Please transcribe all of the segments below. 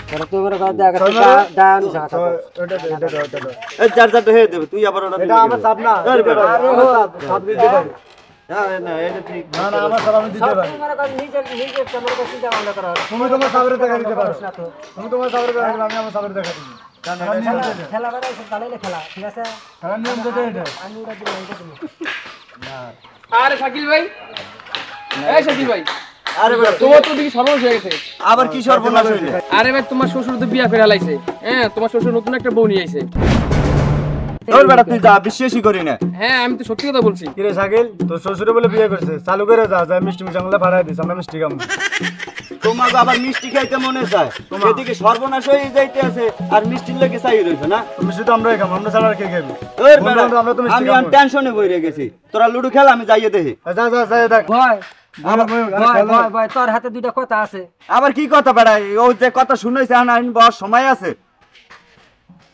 তোরা তো করে কথা দেখা ডান সাথে এই চার চারটা হয়ে দেবে তুই আবার ওটা এটা আমার সাপ না আরে সাপ দিতে পারি না এটা ঠিক না না আমার সাপ আমি দিতে পারি তোমার কাছে নিজে তোমার কাছে চিন্তা ভাবনা করা তুমি তোমার সাপের দেখা দিতে পারো না তো তুমি তোমার সাপের দেখা দিলে আমি আমার সাপের দেখা দিই খেলা বেড়া খেলা খেলা ঠিক আছে খেলা নিয়ম যেটা এটা আমি ওটা দিই এটা তুমি না আরে শাকিল ভাই এই শাকিল ভাই আরে ভাই তোমার তো দেখি সর্বনাশ হয়ে গেছে আবার কি সর্বনাশ হইছে আরে ভাই তোমার শ্বশুর তো বিয়া করে লাইছে হ্যাঁ তোমার শ্বশুর নতুন একটা বউ নিয়ে আইছে তোর বেটা তুই যা বিশ্বাসই করি না হ্যাঁ আমি তো সত্যি কথা বলছি কি রে শাকিল তোর শ্বশুরে বলে বিয়ে করছে চালু করে যা মিষ্টি মিশাংলা ভাড়ায় দিস আমরা মিষ্টি খাবো তোমাকে আবার মিষ্টি খাইতে মনে চায় এদিকে সর্বনাশ হয়ে যাইতে আছে আর মিষ্টির লাগে চাই রইছে না মিষ্টি তো আমরাই খাবো আমরা ছাড়া আর কে খাবো ওর বেটা আমি আর টেনশনে বইরে গেছি তোরা লুডু খেল আমি যাইয়ে দেখি যা দেখ ভয় ভাই তোর হাতে দুইটা কথা আছে আবার কি কথা বেড়া ও যে কথা শুনাইছে আইন বস সময় আছে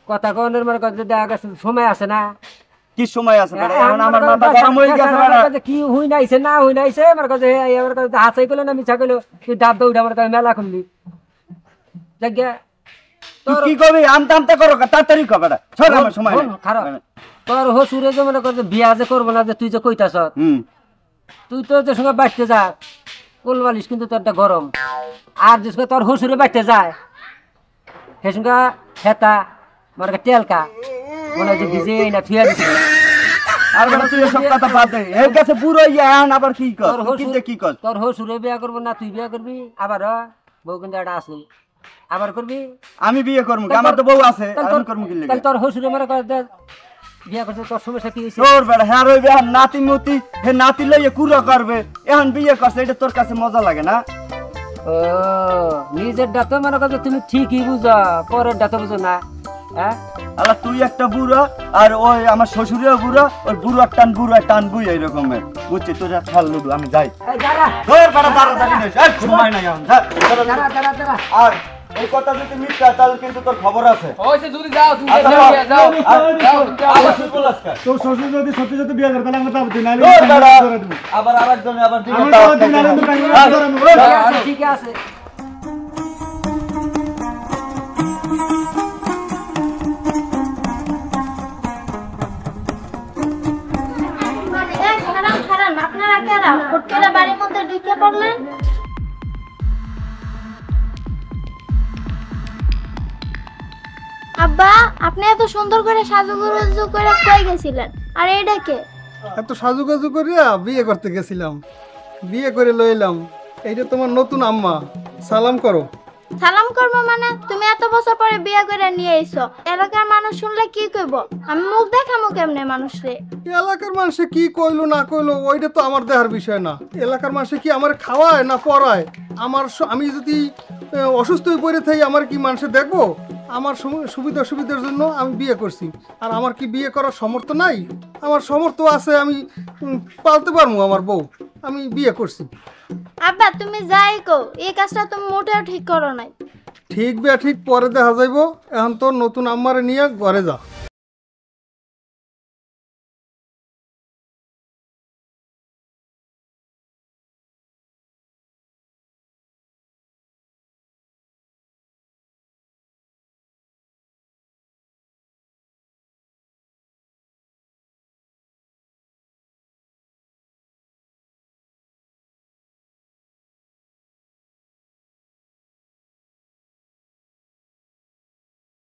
কথা কোনের মানে কথা দেখা গেছে সময় আছে না কি সময় আছে বেড়া এখন আমার মাথা গরম হয়ে গেছে বেড়া কি হুই নাইছে না হুই নাইছে আমার কাছে আমার কাছে হাসাই কইলো না মিছা কইলো তুই ডাব দৌড়া আমার কাছে মেলা খুললি জায়গা তুই কি কবি আমতা করো তাড়াতাড়ি কর বেড়া চল আমার সময় নাই খারাপ তোর হসুরে যে মনে করছে বিয়া যে করবো না যে তুই যে কইতাছ তুই তো যে সঙ্গে বাড়তে যা কোলবালিশ কিন্তু তোরটা গরম আর যে সঙ্গে তোর হসুরে বাড়তে যায় সে সঙ্গে হেতা মানে তেলকা মনে হয় যে ভিজে না থুয়া দিছে আর বেটা তুই সব কথা বাদ দে এর কাছে বুড়ো ইয়ান আবার কি কর কি কর তোর হসুরে বিয়া করবো না তুই বিয়া করবি আবার বউ কিন্তু একটা আছে আবার করবি আমি বিয়ে করবো আমার তো বউ আছে আমি করবো কি লাগে তোর হসুরে মনে কর বিয়া করছে তোর সমস্যা কি হইছে তোর বেটা হ্যাঁ রইবে আর নাতি মুতি হে নাতি লইয়ে কুড়া করবে এখন বিয়ে করছে এটা তোর কাছে মজা লাগে না ও নিজের ডাতো মনে করছে তুমি ঠিকই বুঝো পরের ডাতো বুঝো না হ্যাঁ আলা তুই একটা বুড়া আর ওই আমার শ্বশুরেও বুড়া ওই বুড়ার টান বুই এইরকমের বুঝছি তোর খেল লুডু আমি যাই তোর বেটা তাড়াতাড়ি নেই সময় নাই এখন আর এই কথা যদি মিথ্যা তাহলে কিন্তু তোর খবর আছে ওইসে যদি যাও তুমি যাও আবার শুই বলাস কা তোর শ্বশুর যদি সত্যি সত্যি বিয়ে করে তাহলে আমরা তাও দিই নাইলে আবার আরেকজন আবার ঠিক আছে আপনারা কারা হুট করে বাড়ির মধ্যে ঢুকে পড়লেন আব্বা আপনি এত সুন্দর করে সাজুগুজু করে কই গেছিলেন আর এইটা কে এত সাজুগুজু করিয়া বিয়ে করতে গেছিলাম বিয়ে করে লইলাম এইটা তোমার নতুন আম্মা সালাম করো সালাম করবো মানে তুমি এত বছর পরে বিয়ে করে নিয়ে আইছো এলাকার মানুষ শুনলে কি কইব আমি মুখ দেখামু কেমনে মানুষরে এলাকার মানুষে কি কইলো না কইলো ওইটা তো আমার দেখার বিষয় না এলাকার মানুষে কি আমার খাওয়ায় না পড়ায় আমি যদি অসুস্থ হয়ে পড়ে থাকি আমার কি মানুষে দেখবো আমার সুবিধার জন্য আমি বিয়ে করছি আর আমার কি বিয়ে করার সামর্থ্য নাই আমার সামর্থ্য আছে আমি পালতে পারবো আমার বউ আমি বিয়ে করছি আব্বা তুমি যাই কো এই কাজটা তুমি মোটেও ঠিক করো নাই ঠিক বে ঠিক পরে দেখা যাইব এখন তো নতুন আম্মারে নিয়ে ঘরে যা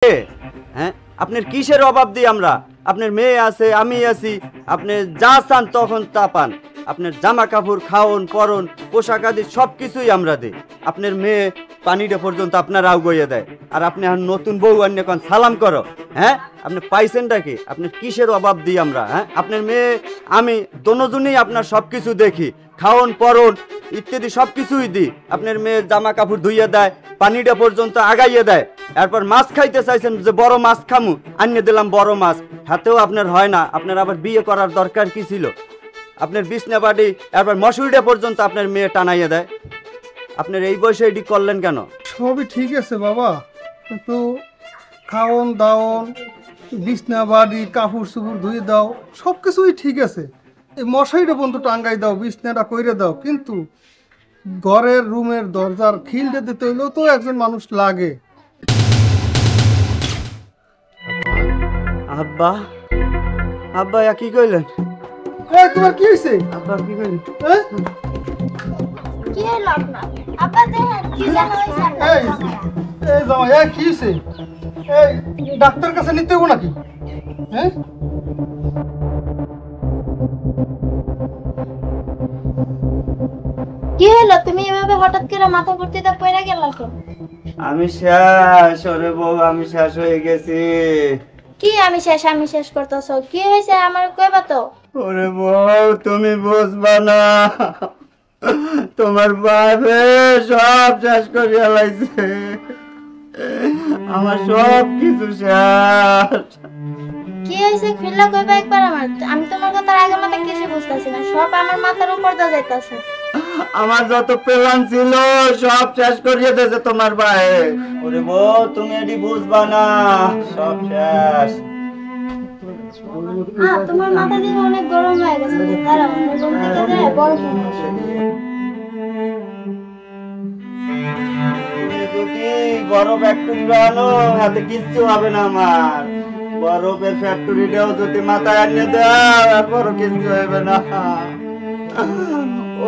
হ্যাঁ আপনার কিসের অভাব দিই আমরা আপনার মেয়ে আছে আমি আছি আপনি যা চান তখন তা পান আপনার জামা কাপড় খাওন পরন পোশাক আদি সব কিছুই আমরা দিই আপনার মেয়ে পানিটা পর্যন্ত আপনার আউগইয়ে দেয় আর আপনি নতুন বউ আনিয়ে কোন সালাম করো হ্যাঁ আপনি পাইছেনটা কি আপনার কিসের অভাব দিই আমরা হ্যাঁ আপনার মেয়ে আমি দোনোজনই আপনার সব কিছু দেখি খাওন পরন ইত্যাদি সব কিছুই দিই আপনার মেয়ের জামা কাপড় ধুইয়ে দেয় পানিটা পর্যন্ত আগাইয়ে দেয় এরপর মাছ খাইতে চাইছেন যে বড় মাছ খামু আনিয়ে দিলাম বড় মাছ হাতেও আপনার হয় না আপনার আবার বিয়ে করার দরকার কি ছিল আপনার বিছনা বাড়ি এরপর মশুরিটা পর্যন্ত আপনার মেয়ে টানাইয়ে দেয় আপনার এই বয়সে এটি করলেন কেন সবই ঠিক আছে বাবা কিন্তু খাওন দাওন বিছনা বাড়ি কাপড় চুপড় ধুয়ে দাও সব কিছুই ঠিক আছে এই মশারিটা পর্যন্ত টাঙ্গাই দাও বিছনাটা কইরে দাও কিন্তু ঘরের রুমের দরজার খিলটা দিতে হইলেও তো একজন মানুষ লাগে। আব্বা আব্বা কি কইলেন? এই তোমার কি হয়েছে? আব্বা কি কইলেন? হ্যাঁ? কি হলো আপনার? আব্বা দেখেন কি জানো হইছে আপনার এই এই জামাই এই কি হয়েছে? এই ডাক্তার কাছে নিতে হবো নাকি? হ্যাঁ? কি হলো তুমি এভাবে হঠাৎ করে মাথা ভর্তিতে পড়ে গেল কেন? আমি শেষ, ওরে বউ আমি শেষ হয়ে গেছি। কি আমি শেষ করতেছো? কি হয়েছে আমার কইবা তো? ওরে বউ তুমি বুঝবা না, তোমার বাপে সব শেষ করিয়া লাইছে, আমার সব কিছু শেষ। কি হয়েছে খুললা কইবা একবার আমার? আমি তোমার কথা আগের মতো কিছু বুঝতাছি না, সব আমার মাথার উপর দা যাইতাছে। আমার যত প্ল্যান ছিল সব শেষ করিয়ে দিয়েছে তোমার ভাই। ওরে বউ তুমি এটি বুঝবা না, সব শেষ। তোমার মাথা দিয়ে অনেক গরম হয়ে গেছে, দাঁড়াও আমি রুম থেকে যাই বরফ তুমি যদি বরফ একটু আনো হাতে কিচ্ছু হবে না আমার। বরফের ফ্যাক্টরিটাও যদি মাথায় আনিয়ে দাও তারপরও কিচ্ছু হবে না।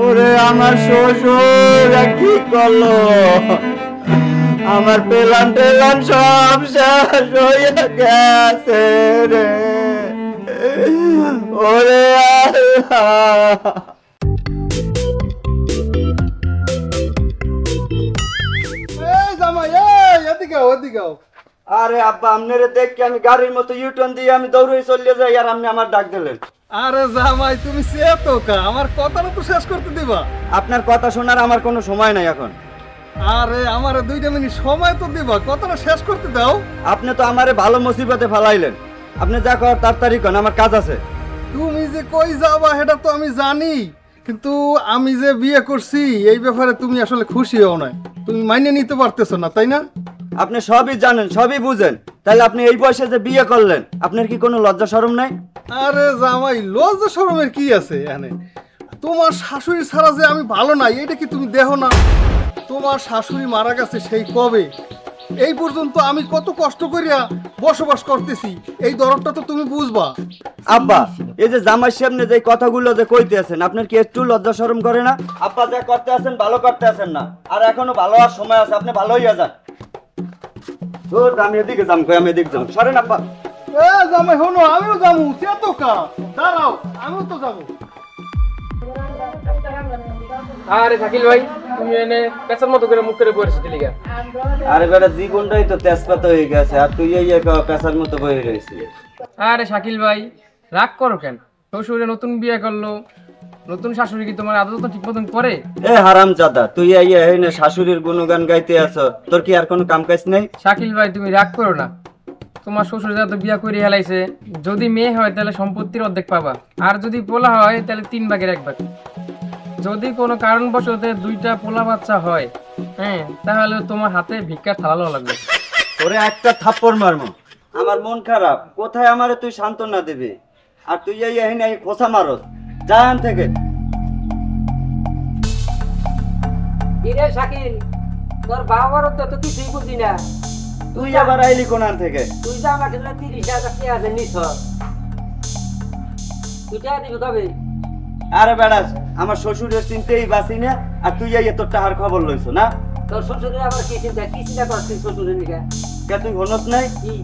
ওরে আমার শ্বশুর কি করলো, আমার প্ল্যান সব শেষ হয়ে গেছে রে। ওরে আল্লাহ। এই জামাই এই এদিকে আও, এদিকে আও। আরে আব্বা আপনারে দেখে আমি গাড়ির মতো ইউটার্ন দিয়ে আমি দৌড়ে চলে যাই আর আপনি আমার ডাক দিলেন। আরে জামাই তুমি চেতো কা, আমার কথাটা তো শেষ করতে দিবা। আপনার কথা শোনার আমার কোনো সময় নাই এখন। আরে আমারে 2 মিনিট সময় তো দিবা, কথাটা শেষ করতে দাও। আপনি তো আমারে ভালো মুসিবতে ফেলাইলেন। আপনি যা কর তাড়াতাড়ি করেন, আমার কাজ আছে। তুমি যে কই যাবা সেটা তো আমি জানি, কিন্তু আমি যে বিয়ে করছি এই ব্যাপারে তুমি আসলে খুশি হও না, তুমি মাইনে নিতে পারতেছো না, তাই না? আপনি সবই জানেন, সবই বুঝেন, তাহলে আপনি এই বয়সে যে বিয়ে করলেন আপনার কি কোনো লজ্জা শরম নাই? আরে জামাই লজ্জা শরমের কি আছে এখানে? তোমার শাশুড়ি ছাড়া যে আমি ভালো নাই এটা কি তুমি দেখো না? তোমার শাশুড়ি মারা গেছে সেই কবে, এই পর্যন্ত আমি কত কষ্ট করিয়া বসবাস করতেছি, এই দরদটা তো তুমি বুঝবা। আব্বা এই যে জামাই সামনে যে কথাগুলো যে কইতে আছেন আপনার কি একটু লজ্জা শরম করে না? আব্বা যা করতে আছেন ভালো করতে আছেন না, আর এখনো ভালো হওয়ার সময় আছে, আপনি ভালো হইয়া যান। তো আমি এদিকে যাম, কই আমি এদিকে যাম, সরেন আব্বা। এ জামাই হনো আমিও যাবো, চেতো কা, দাঁড়াও আমিও তো যাবো। আরে শাকিল ভাই তুমি এনে পেছার মতো করে মুখ করে পড়েছিস লিগা। আরে বেটা জীবনটাই তো তেজপাতা হয়ে গেছে আর তুই এই পেশার মতো বয়ে রয়েছিস। আরে শাকিল ভাই রাগ করো কেন? শ্বশুরে নতুন বিয়ে করলো, নতুন শাশুড়ি কি তোমার আদত ঠিক মতন করে? এ হারামজাদা তুই এই এনে শাশুড়ির গুণগান গাইতে আছো, তোর কি আর কোনো কাম কাজ নেই? শাকিল ভাই তুমি রাগ করো না, তোমার শ্বশুর যা তো বিয়া করে হেলাইছে, যদি মেয়ে হয় তাহলে সম্পত্তির অর্ধেক পাবা, আর যদি পোলা হয় তাহলে 3 ভাগের 1 ভাগ। যদি কোনো কারণবশত 2টা পোলা বাচ্চা হয়, হ্যাঁ, তাহলে তোমার হাতে ভিক্ষা থালানো লাগবে। তোরে একটা থাপ্পড় মারমু, আমার মন খারাপ, কোথায় আমারে তুই সান্ত্বনা দিবি আর তুই এই এনে খোসা মারস, জান থেকে। কিরে শাকিল, তোর বাবার তো কিছুই বুঝি না, তুই আবার আইলি কোনান থেকে? তুই যা আমাকে 30,000 টাকা নিছ, তুই টাকা দিবি কবে? আরে বেড়াস আমার শ্বশুরের চিনতেই বাঁচি না আর তুই এই তোর টাকার খবর লইছো না? তোর শ্বশুরের আবার কি চিন্তা করছিস শ্বশুরের নিকা? কে তুই হনস নাই কি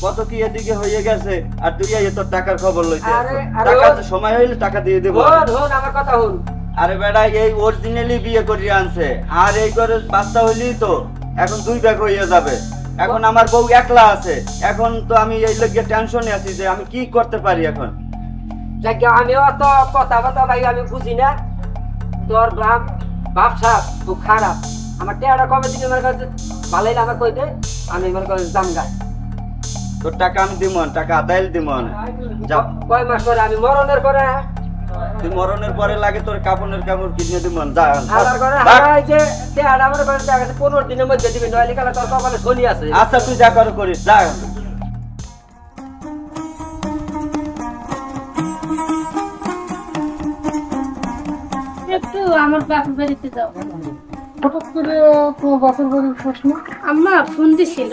কত কি এদিকে হয়ে গেছে আর তুই এই তোর টাকার খবর লইতে আরে, আসছিস। আরে টাকা ও- যে সময় হইলে টাকা দিয়ে দেবো। হন আমার কথা হন। আরে বেড়া এই অরিজিনালি বিয়ে করিয়ে আনছে আর এই করে বাচ্চা হইলেই তো এখন 2 ভাগ হয়ে যাবে। এখন আমার বউ একলা আছে, এখন তো আমি এই লোকের টেনশনে আছি যে আমি কি করতে পারি এখন। যাকে আমিও অত কথা ভাই আমি বুঝি না, তোর ব্যবসা খুব খারাপ, আমার টেয়ারা কবে দিকে আমার কাছে ভালোই আমার কই দে, আমি আমার কাছে জামগা। তোর টাকা আমি দিমন, টাকা আদাইল দিমন। যাও কয় মাস পরে আমি মরণের পরে তুই মরণের পরে লাগে তোর কাপড়ের কাপড় কিনে দিমন। যা আমার ঘরে ভাগ। হারাই যে টেয়ারা আমার কাছে দেখা গেছে 15 দিনের মধ্যে দিবি, নইলে কালে তোর কপালে শনি আছে। আচ্ছা তুই যা করো করিস, যা। একটু আমার বাপের বাড়িতে যাও। হঠাৎ করে তোমার বাপের বাড়ির প্রশ্ন? আম্মা ফোন দিছিল,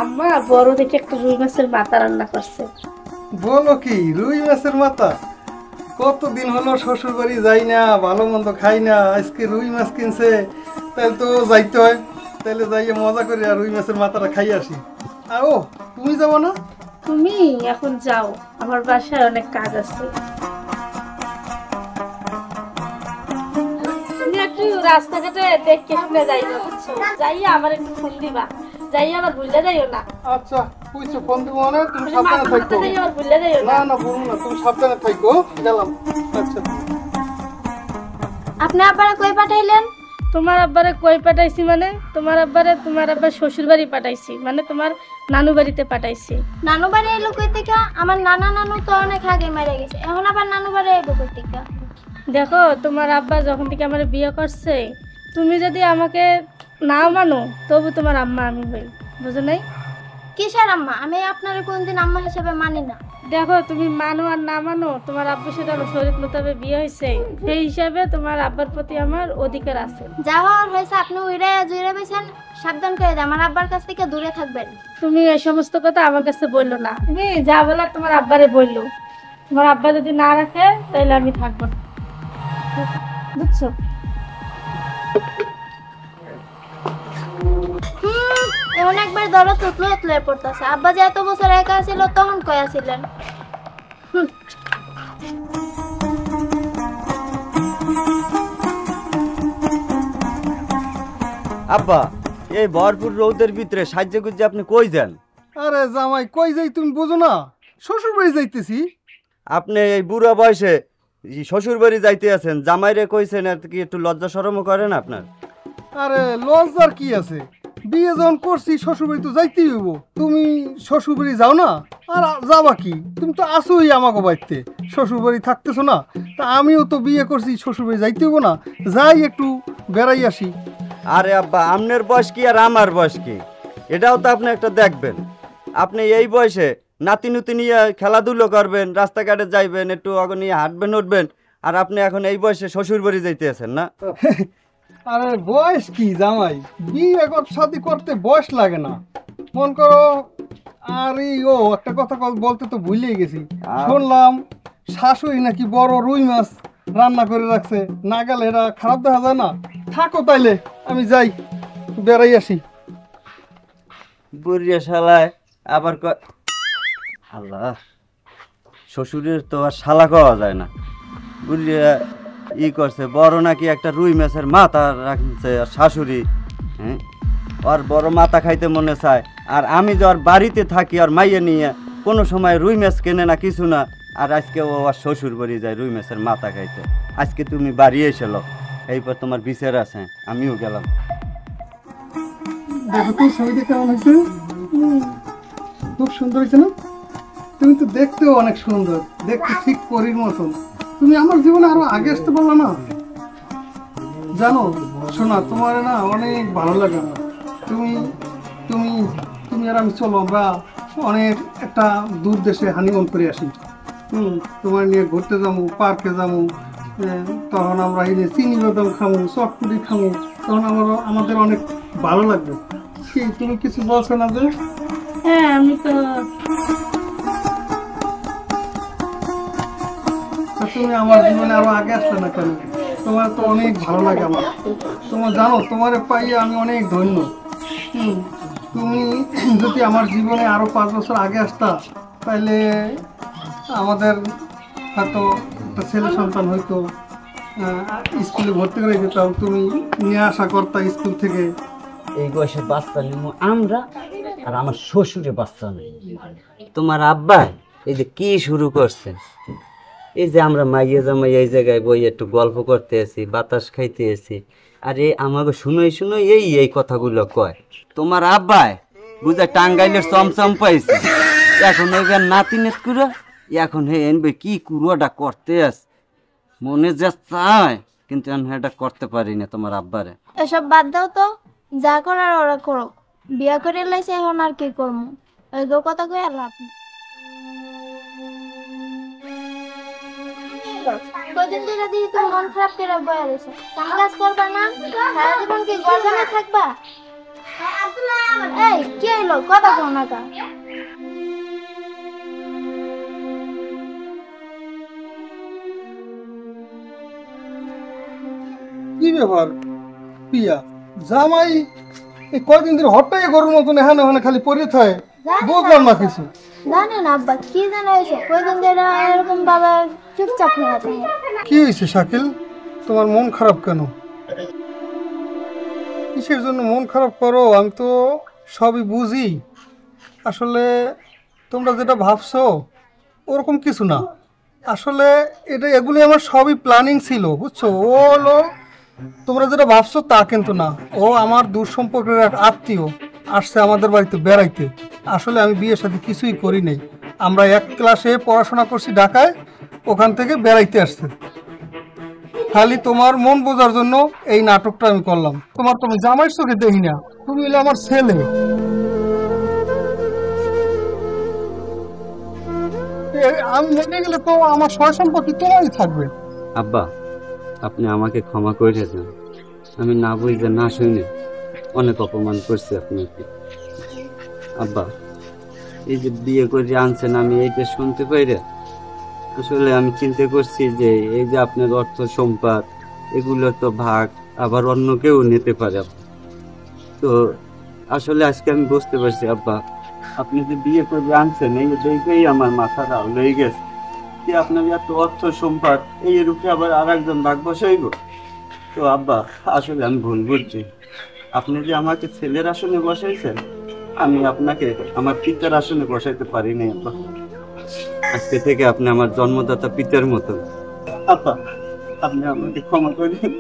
আম্মা বড় দেখে একটা রুই মাছের মাথা রান্না করছে। বলো কি, রুই মাছের মাথা? কতদিন হলো শ্বশুর বাড়ি যাই না, ভালো মন্দ খাই না, আজকে রুই মাছ কিনছে, তাহলে তো যাইতে হয়। তাহলে যাইয়ে মজা করে আর রুই মাছের মাথাটা খাই আসি। আর ও, তুমি যাবো না? তুমি এখন যাও, আমার বাসায় অনেক কাজ আছে। তুমি একটু রাস্তাঘাটে দেখে শুনে যাইবা, বুঝছো? যাইয়া আমার একটু ফোন দিবা, যাইয়া আবার ভুলে যাইও না। আচ্ছা, বুঝছো, ফোন দিব মানে তুমি সাবধানে থাকো। যাইয়া আবার ভুলে যাইও না না। না, বলুন না, তুমি সাবধানে থাকো। গেলাম। আচ্ছা। আপনি আব্বারে কই পাঠাইলেন? তোমার আব্বারে কই পাঠাইছি মানে তোমার আব্বার শ্বশুর বাড়ি পাঠাইছি, মানে তোমার নানু বাড়িতে পাঠাইছি। নানু বাড়ি এলো কই থেকে? আমার নানা নানু তো অনেক আগে মারা গেছে, এখন আবার নানু বাড়ি এলো কই থেকে? দেখো, তোমার আব্বা যখন থেকে আমার বিয়ে করছে, তুমি যদি আমাকে না মানো তবু তোমার আম্মা আমি হই, বুঝো নাই? কিসের আম্মা? আমি আপনার কোনদিন আম্মা হিসেবে মানি না। দেখো, তুমি মানো আর না মানো, তোমার আব্বুর সাথে আমার শরীর মোতাবেক বিয়ে হয়েছে, সেই হিসাবে তোমার আব্বার প্রতি আমার অধিকার আছে। যা হওয়ার হয়েছে, আপনি উইরে জুইরে বেছেন। সাবধান করে দেন, আমার আব্বার কাছ থেকে দূরে থাকবেন। তুমি এই সমস্ত কথা আমার কাছে বললো না, তুমি যা বলার তোমার আব্বারে বললো। তোমার আব্বা যদি না রাখে তাহলে আমি থাকবো না, বুঝছো? এখন একবার দরদ তুতলে উতলে পড়তেছে। আব্বা যে এত বছর একা ছিল তখন কয়া ছিলেন। আব্বা, এই ভরপুর রৌদের ভিতরে সাহায্য করছে, আপনি কই যান? আরে জামাই, কই যাই তুমি বুঝো না? শ্বশুর বাড়ি যাইতেছি। আপনি এই বুড়া বয়সে শ্বশুর বাড়ি যাইতে আছেন, জামাইরে কইছেন, আর কি একটু লজ্জা শরমও করেন আপনার? আরে লজ্জার কি আছে? বিয়ে যখন করছি শ্বশুর বাড়ি তো যাইতেই হইব। তুমি শ্বশুর বাড়ি যাও না? আর যাবা কি, তুমি তো আসোই আমাকে বাড়িতে, শ্বশুর বাড়ি থাকতেছো না? তা আমিও তো বিয়ে করছি, শ্বশুর বাড়ি যাইতে হইব না? যাই একটু বেড়াই আসি। আরে আব্বা, আপনার বয়স কি আর আমার বয়স কি? এটাও তো আপনি একটা দেখবেন। আপনি এই বয়সে নাতি নুতি নিয়ে খেলাধুলো করবেন, রাস্তাঘাটে যাইবেন, একটু আগে নিয়ে হাঁটবেন উঠবেন, আর আপনি এখন এই বয়সে শ্বশুর বাড়ি যাইতে আছেন না? আরে বয়স কি জামাই, বিয়ে শাদী করতে বয়স লাগে না, মন করো। আর একটা কথা বলতে তো ভুলেই গেছি, শুনলাম শাশুড়ি নাকি বড় রুই মাছ রান্না করে রাখছে, না গেলে এটা খারাপ দেখা যায় না? থাকো তাইলে, আমি যাই, বেড়াই আসি। বুড়িয়া শালায় আবার আল্লাহ, শ্বশুরের তো আর শালা খাওয়া যায় না। বুড়িয়া করছে, বড় নাকি একটা রুই মাছের মাথা রাখছে, আর শাশুড়ি, হ্যাঁ, আর বড় মাথা খাইতে মনে চায়। আর আমি যে ওর বাড়িতে থাকি, আর মাইয়ে নিয়ে কোনো সময় রুই মাছ কেনে না, কিছু না, আর আজকে ও আর শ্বশুর বাড়ি যায় রুই মাছের মাথা খাইতে। আজকে তুমি বাড়ি এসেল, এইবার তোমার বিচার আছে, আমিও গেলাম। দেখো তো ছবিটা কেমন হয়েছে? খুব সুন্দর হয়েছে না? তুমি তো দেখতেও অনেক সুন্দর, দেখতে ঠিক পরীর মতন। তুমি আমার জীবনে আরো আগে আসতে পারলো না? জানো শোনা, তোমার না অনেক ভালো লাগে। তুমি তুমি তুমি আর আমি চলো, আমরা অনেক একটা দূর দেশে হানিমুন করে আসি। তোমার নিয়ে ঘুরতে যাবো, পার্কে যাবো, তখন আমরা এই যে চিনি বাদাম খামো, চটপুরি খামো, তখন আমাদের অনেক ভালো লাগবে। তুমি কিছু বলছো না যে? হ্যাঁ, আমি তো তুমি আমার জীবনে আরো আগে আসলে না কেন? তোমার তো অনেক ভালো লাগে আমার। তোমার জানো, তোমার পাইয়ে আমি অনেক ধন্য। তুমি যদি আমার জীবনে আরো 5 বছর আগে আসতা, তাহলে আমাদের হয়তো একটা ছেলে সন্তান হয়তো স্কুলে ভর্তি করে দিতাম, তুমি নিয়ে আসা করতা স্কুল থেকে। এই বয়সে বাচ্চা নিব আমরা, আর আমার শ্বশুরে বাচ্চা নেই। তোমার আব্বা এই যে কি শুরু করছে, এই যে আমরা মাইয়ে জামাই এই জায়গায় বই একটু গল্প করতে আছি, বাতাস খাইতে আছি, আরে আমাকে শুনোই শুনোই এই কথাগুলো কয়। তোমার আব্বাই বুঝা টাঙ্গাইলের চমচম পাইছে, এখন ওই নাতিনেত কুড়ো, এখন হে এনবে কি কুড়োটা করতে আস, মনে যা চায়, কিন্তু আমি এটা করতে পারি না তোমার আব্বারে। এসব বাদ দাও তো, যা করার ওরা করো। বিয়া করে লাইছে, এখন আর কি করবো? এই কথা কই আর লাভ নেই। কয়দিন ধরে দেখি তুমি মন খারাপ করে বয়ে রয়েছো, কাম কাজ করবা না, সারা জীবন কি গর্জনে থাকবা? এই কি হইলো, কথা কও না কা? কি ব্যাপার পিয়া, জামাই এই কয়দিন ধরে হঠাৎ গরুর মতন এখানে ওখানে খালি পড়ে থাকে, বুঝলাম না কিছু। জানেন আব্বা কি জানা হয়েছে, কয়দিন ধরে এরকম বাবা চুপচাপ হয়ে আছে। কি হয়েছে শাকিল, তোমার মন খারাপ কেন? কিসের জন্য মন খারাপ করো? আমি তো সবই বুঝি। আসলে তোমরা যেটা ভাবছো ওরকম কিছু না। আসলে এগুলি আমার সবই প্ল্যানিং ছিল, বুঝছো? ও হলো তোমরা যেটা ভাবছো তা কিন্তু না। ও আমার দূর সম্পর্কের এক আত্মীয়, আসছে আমাদের বাড়িতে বেড়াইতে। আসলে আমি বিয়ের সাথে কিছুই করি নাই, আমরা এক ক্লাসে পড়াশোনা করছি ঢাকায়, ওখান থেকে বেড়াইতে আসছে। খালি তোমার মন বোঝার জন্য এই নাটকটা আমি করলাম। তুমি জামাইয়ের চোখে দেখি না, তুমি হলে আমার ছেলে। আমি মনে গেলে তো আমার সয় সম্পত্তি তোমারই থাকবে। আব্বা, আপনি আমাকে ক্ষমা করে দেন। আমি না বুঝতে না শুনে অনেক অপমান করছি আপনাকে। আব্বা, এই যে বিয়ে করে আনছেন, আমি এইটা শুনতে পাইরে আসলে আমি চিন্তা করছি যে এই যে আপনার অর্থ সম্পদ এগুলো তো ভাগ আবার অন্য কেউ নিতে পারে। তো আসলে আজকে আমি বুঝতে পারছি আব্বা, আপনি যে বিয়ে করে আনছেন এই দেখেই আমার মাথাটা লয়ে গেছে যে আপনার এত অর্থ সম্পদ এই রূপে আবার আর একজন ভাগ বসাইব। তো আব্বা, আসলে আমি ভুল বুঝছি। আপনি যে আমাকে ছেলের আসনে বসাইছেন, আমি আপনাকে আমার পিতার আসনে বসাইতে পারি নাই আব্বা। আজকে থেকে আপনি আমার জন্মদাতা পিতার মতো। আব্বা, আপনি আমাকে ক্ষমা করে দিন।